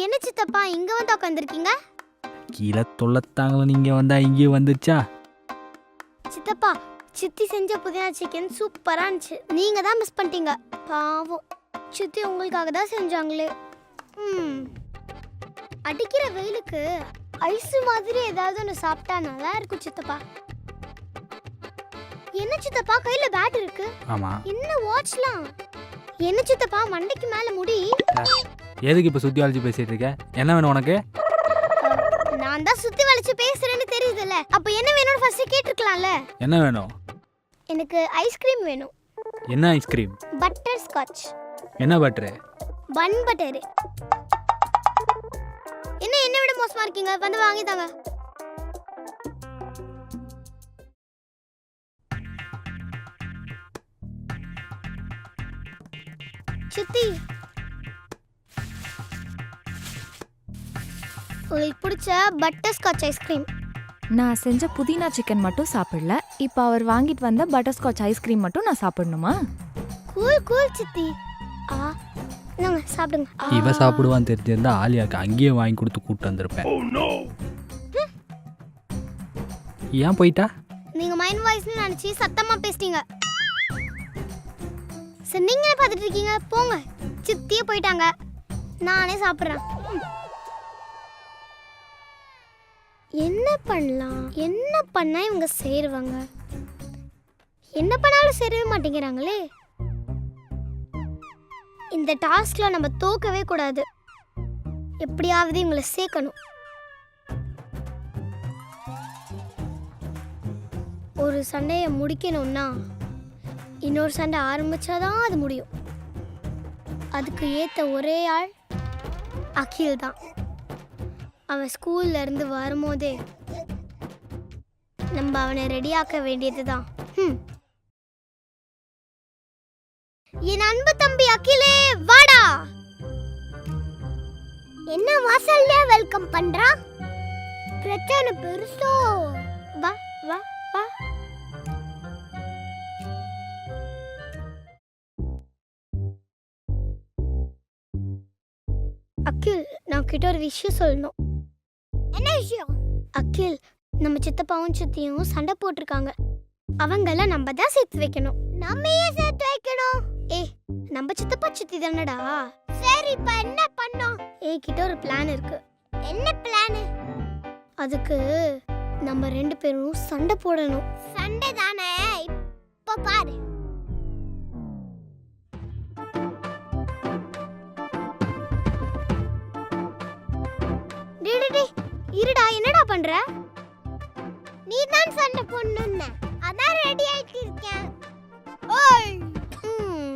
என்ன சித்தப்பா இங்க வந்து உட்காந்துருக்கீங்க? கீழே தொல்லத்தாங்கள நீங்க வந்தா இங்கேயும் வந்துச்சா? சித்தப்பா சித்தி செஞ்ச புதினா சிக்கன் சூப்பரா இருந்துச்சு. நீங்க தான் மிஸ் பண்ணிட்டீங்க. பாவம் சித்தி உங்களுக்காக தான் செஞ்சாங்களே. அடிக்கிற வெயிலுக்கு ஐஸ் மாதிரி ஏதாவது ஒன்று சாப்பிட்டா நல்லா இருக்கும் சித்தப்பா. என்ன சித்தப்பா கையில பேட் இருக்கு? ஆமா. என்ன வாட்ச்லாம்? என்ன சித்தப்பா மண்டைக்கு மேல முடி? எதுக்கு இப்ப சுத்தி வளைச்சு பேசிட்டு இருக்க? என்ன வேணும் உனக்கு? நான் தான் சுத்தி வளைச்சு பேசுறேன்னு தெரியுதுல்ல. அப்ப என்ன வேணும்னு ஃபர்ஸ்ட் கேட்டிருக்கலாம்ல. என்ன வேணும்? எனக்கு ஐஸ்கிரீம் வேணும். என்ன ஐஸ்கிரீம்? Butter scotch. என்ன பட்டர்? Bun butter. என்ன விட மோசமா இருக்கீங்க? வந்து வாங்கி தாங்க. சித்தி உங்களுக்கு பிடிச்ச பட்டர் ஸ்காட்ச் ஐஸ்கிரீம். நான் செஞ்ச புதினா சிக்கன் மட்டும் சாப்பிடல. இப்போ அவர் வாங்கிட்டு வந்த பட்டர்ஸ்காட்ச் ஐஸ்கிரீம் மட்டும் நான் சாப்பிடணுமா? கூல் சித்தி. நாங்க சாப்பிடுங்க. இவ சாப்பிடுவான்னு தெரிஞ்சிருந்தா ஆலியாக்கு அங்கேயே வாங்கி கொடுத்து கூட்டு வந்திருப்பேன். ஏன் போயிட்டா? நீங்க மைண்ட் வாய்ஸ்னு நினைச்சு சத்தமா பேசிட்டீங்க. சரி நீங்களே பார்த்துட்டு இருக்கீங்க, போங்க. சித்தியே போயிட்டாங்க, நானே சாப்பிட்றேன். என்ன பண்ணலாம், என்ன பண்ணா இவங்க சேருவாங்க? என்ன பண்ணாலும் சேரவே மாட்டேங்கிறாங்களே. இந்த டாஸ்க்ல நம்ம தோக்கவே கூடாது. எப்படியாவது இவங்களை சேர்க்கணும். ஒரு சண்டையை முடிக்கணும்னா இன்னொரு சண்டை ஆரம்பிச்சாதான் அது முடியும். அதுக்கு ஏற்ற ஒரே ஆள் அகில் தான். அவன் ஸ்கூல்ல இருந்து வரும்போதே நம்ம அவனை ரெடியாக்க வேண்டியது தான். என் அன்பு தம்பி அகிலே, வாடா. என்ன வாசல்ல வெல்கம் பண்றா? பிரச்சனை பெருசோ? வா வா வா. அகில், நான் கிட்ட ஒரு விஷயம் சொல்லணும். என்ன விஷயம்? அகில், நம்ம சித்தப்பாவும் சித்தியும் சண்டை போட்டிருக்காங்க. அவங்கள நம்ம தான் சேர்த்து வைக்கணும். நம்ம ஏன் சேர்த்து வைக்கணும்? நம்ம சித்தப்பா சித்தி தானடா. சரி, இப்ப என்ன பண்ணோம்? கிட்ட ஒரு பிளான் இருக்கு. என்ன பிளான்? அதுக்கு நம்ம ரெண்டு பேரும் சண்டை போடணும். சண்டை தானே, இப்ப பாரு. இருடா, என்னடா பண்ற? நீ தான் சண்டை போடணும்னு. அதான்